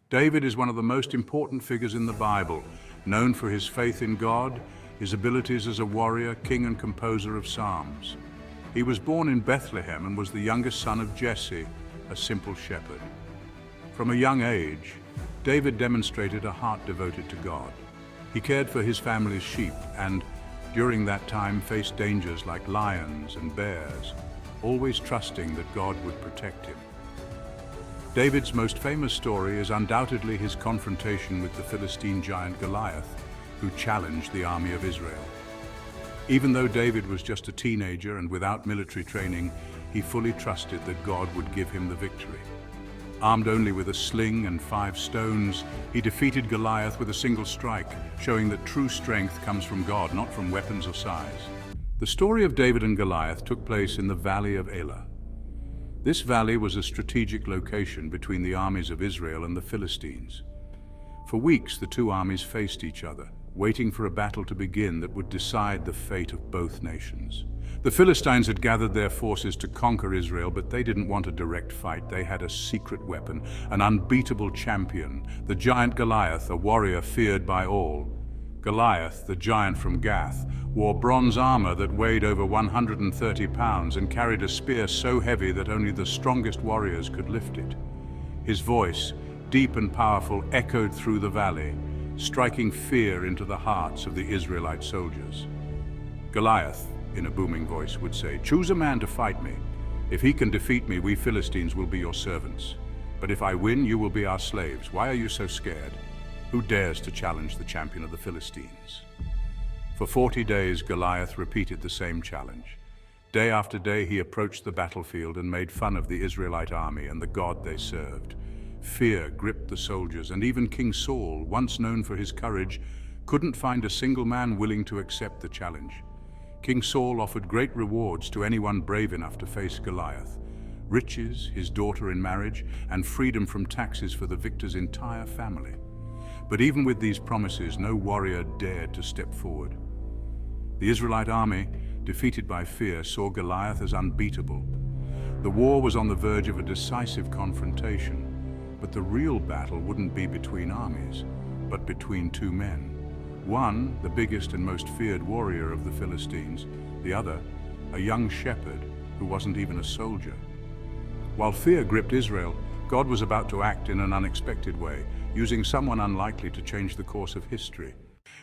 David is one of the most important figures in the Bible, known for his faith in God, his abilities as a warrior, king and composer of psalms. He was born in Bethlehem and was the youngest son of Jesse, a simple shepherd. From a young age, David demonstrated a heart devoted to God. He cared for his family's sheep and, during that time, faced dangers like lions and bears, always trusting that God would protect him. David's most famous story is undoubtedly his confrontation with the Philistine giant Goliath, who challenged the army of Israel. Even though David was just a teenager and without military training, he fully trusted that God would give him the victory. Armed only with a sling and 5 stones, he defeated Goliath with a single strike, showing that true strength comes from God, not from weapons or size. The story of David and Goliath took place in the valley of Elah. This valley was a strategic location between the armies of Israel and the Philistines. For weeks, the two armies faced each other, waiting for a battle to begin that would decide the fate of both nations. The Philistines had gathered their forces to conquer Israel, but they didn't want a direct fight. They had a secret weapon, an unbeatable champion, the giant Goliath, a warrior feared by all. Goliath, the giant from Gath, wore bronze armor that weighed over 130 pounds and carried a spear so heavy that only the strongest warriors could lift it. His voice, deep and powerful, echoed through the valley, striking fear into the hearts of the Israelite soldiers. Goliath, in a booming voice, would say, "Choose a man to fight me. If he can defeat me, we Philistines will be your servants. But if I win, you will be our slaves. Why are you so scared? Who dares to challenge the champion of the Philistines?" For 40 days, Goliath repeated the same challenge. Day after day, he approached the battlefield and made fun of the Israelite army and the God they served. Fear gripped the soldiers, and even King Saul, once known for his courage, couldn't find a single man willing to accept the challenge. King Saul offered great rewards to anyone brave enough to face Goliath: riches, his daughter in marriage, and freedom from taxes for the victor's entire family. But even with these promises, no warrior dared to step forward. The Israelite army, defeated by fear, saw Goliath as unbeatable. The war was on the verge of a decisive confrontation, but the real battle wouldn't be between armies, but between two men. One, the biggest and most feared warrior of the Philistines; the other, a young shepherd who wasn't even a soldier. While fear gripped Israel, God was about to act in an unexpected way, using someone unlikely to change the course of history.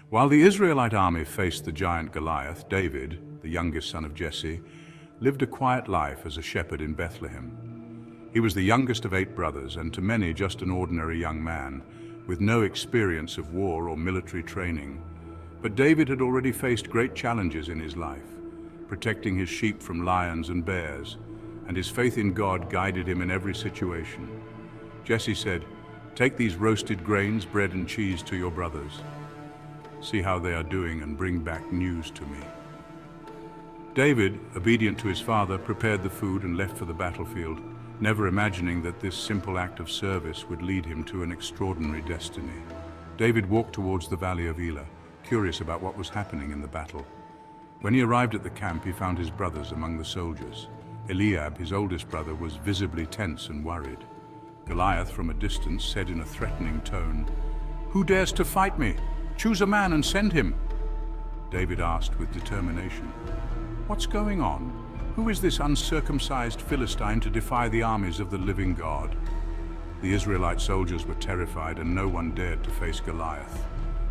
While the Israelite army faced the giant Goliath, David, the youngest son of Jesse, lived a quiet life as a shepherd in Bethlehem. He was the youngest of 8 brothers, and to many just an ordinary young man, with no experience of war or military training. But David had already faced great challenges in his life, protecting his sheep from lions and bears, and his faith in God guided him in every situation. Jesse said, "Take these roasted grains, bread and cheese to your brothers. See how they are doing and bring back news to me." David, obedient to his father, prepared the food and left for the battlefield, never imagining that this simple act of service would lead him to an extraordinary destiny. David walked towards the valley of Elah, curious about what was happening in the battle. When he arrived at the camp, he found his brothers among the soldiers. Eliab, his oldest brother, was visibly tense and worried. Goliath, from a distance, said in a threatening tone, "Who dares to fight me? Choose a man and send him." David asked with determination, "What's going on? Who is this uncircumcised Philistine to defy the armies of the living God?" The Israelite soldiers were terrified, and no one dared to face Goliath.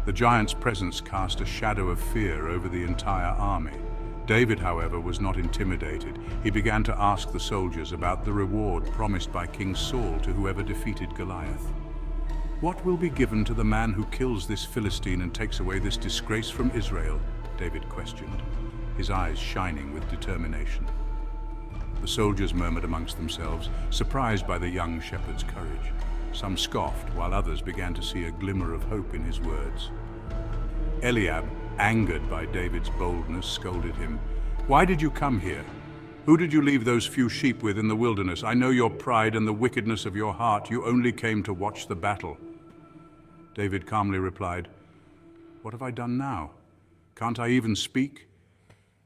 The giant's presence cast a shadow of fear over the entire army. David, however, was not intimidated. He began to ask the soldiers about the reward promised by King Saul to whoever defeated Goliath. "What will be given to the man who kills this Philistine and takes away this disgrace from Israel?" David questioned, his eyes shining with determination. The soldiers murmured amongst themselves, surprised by the young shepherd's courage. Some scoffed, while others began to see a glimmer of hope in his words. Eliab, angered by David's boldness, scolded him, "Why did you come here? Who did you leave those few sheep with in the wilderness? I know your pride and the wickedness of your heart. You only came to watch the battle." David calmly replied, "What have I done now? Can't I even speak?"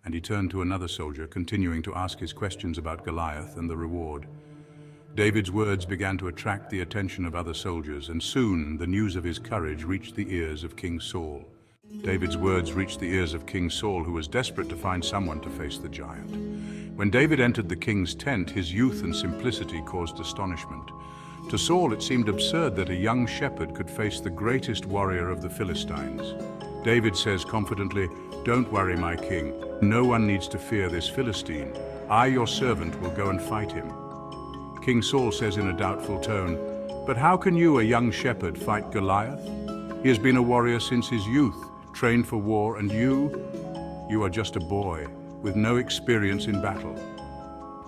And he turned to another soldier, continuing to ask his questions about Goliath and the reward. David's words began to attract the attention of other soldiers, and soon the news of his courage reached the ears of King Saul. David's words reached the ears of King Saul, who was desperate to find someone to face the giant. When David entered the king's tent, his youth and simplicity caused astonishment. To Saul, it seemed absurd that a young shepherd could face the greatest warrior of the Philistines. David says confidently, "Don't worry, my king. No one needs to fear this Philistine. I, your servant, will go and fight him." King Saul says in a doubtful tone, "But how can you, a young shepherd, fight Goliath? He has been a warrior since his youth, trained for war, and you are just a boy with no experience in battle."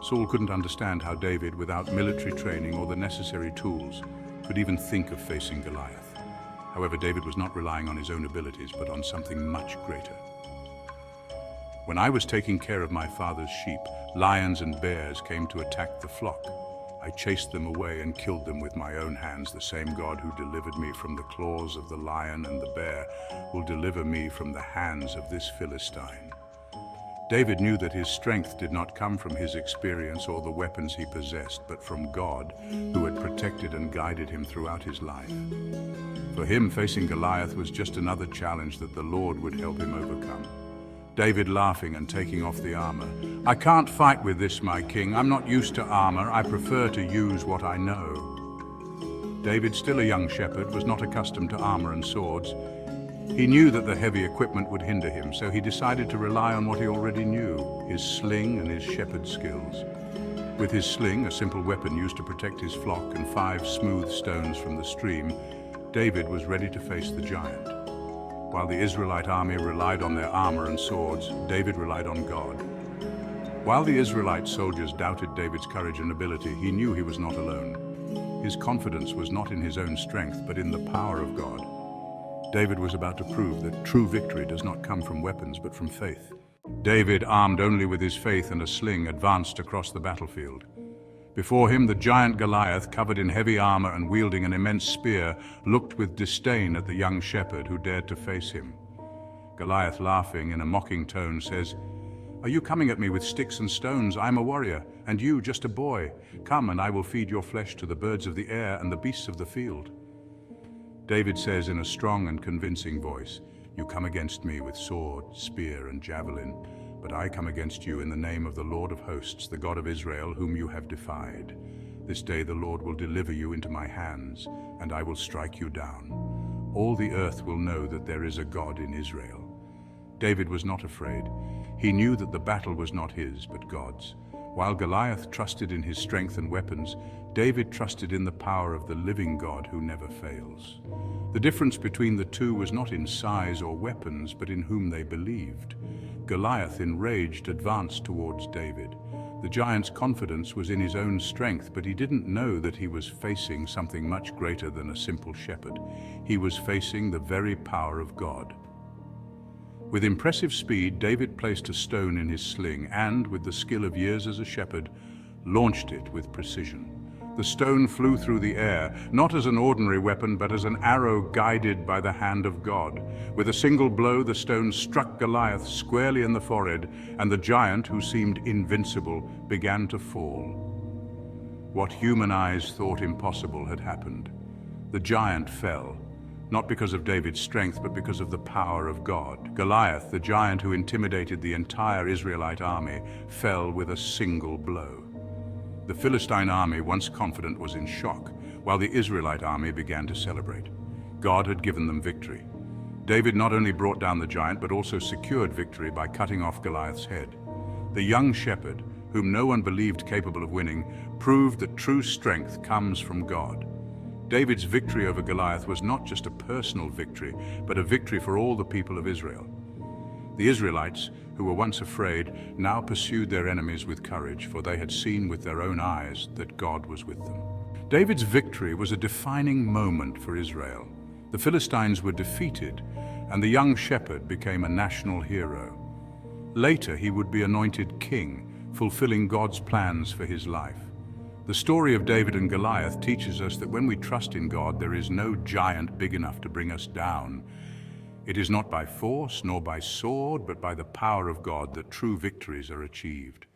Saul couldn't understand how David, without military training or the necessary tools, could even think of facing Goliath. However, David was not relying on his own abilities, but on something much greater. "When I was taking care of my father's sheep, lions and bears came to attack the flock. I chased them away and killed them with my own hands. The same God who delivered me from the claws of the lion and the bear will deliver me from the hands of this Philistine." David knew that his strength did not come from his experience or the weapons he possessed, but from God, who had protected and guided him throughout his life. For him, facing Goliath was just another challenge that the Lord would help him overcome. David, laughing and taking off the armor, "I can't fight with this, my king. I'm not used to armor. I prefer to use what I know." David, still a young shepherd, was not accustomed to armor and swords. He knew that the heavy equipment would hinder him, so he decided to rely on what he already knew, his sling and his shepherd skills. With his sling, a simple weapon used to protect his flock, and 5 smooth stones from the stream, David was ready to face the giant. While the Israelite army relied on their armor and swords, David relied on God. While the Israelite soldiers doubted David's courage and ability, he knew he was not alone. His confidence was not in his own strength, but in the power of God. David was about to prove that true victory does not come from weapons, but from faith. David, armed only with his faith and a sling, advanced across the battlefield. Before him, the giant Goliath, covered in heavy armor and wielding an immense spear, looked with disdain at the young shepherd who dared to face him. Goliath, laughing in a mocking tone, says, "Are you coming at me with sticks and stones? I am a warrior, and you just a boy. Come, and I will feed your flesh to the birds of the air and the beasts of the field." David says in a strong and convincing voice, "You come against me with sword, spear, and javelin, but I come against you in the name of the Lord of hosts, the God of Israel, whom you have defied. This day the Lord will deliver you into my hands, and I will strike you down. All the earth will know that there is a God in Israel." David was not afraid. He knew that the battle was not his, but God's. While Goliath trusted in his strength and weapons, David trusted in the power of the living God who never fails. The difference between the two was not in size or weapons, but in whom they believed. Goliath, enraged, advanced towards David. The giant's confidence was in his own strength, but he didn't know that he was facing something much greater than a simple shepherd. He was facing the very power of God. With impressive speed, David placed a stone in his sling and, with the skill of years as a shepherd, launched it with precision. The stone flew through the air, not as an ordinary weapon, but as an arrow guided by the hand of God. With a single blow, the stone struck Goliath squarely in the forehead, and the giant, who seemed invincible, began to fall. What human eyes thought impossible had happened. The giant fell, not because of David's strength, but because of the power of God. Goliath, the giant who intimidated the entire Israelite army, fell with a single blow. The Philistine army, once confident, was in shock, while the Israelite army began to celebrate. God had given them victory. David not only brought down the giant, but also secured victory by cutting off Goliath's head. The young shepherd, whom no one believed capable of winning, proved that true strength comes from God. David's victory over Goliath was not just a personal victory, but a victory for all the people of Israel. The Israelites, who were once afraid, now pursued their enemies with courage, for they had seen with their own eyes that God was with them. David's victory was a defining moment for Israel. The Philistines were defeated, and the young shepherd became a national hero. Later, he would be anointed king, fulfilling God's plans for his life. The story of David and Goliath teaches us that when we trust in God, there is no giant big enough to bring us down. It is not by force nor by sword, but by the power of God that true victories are achieved.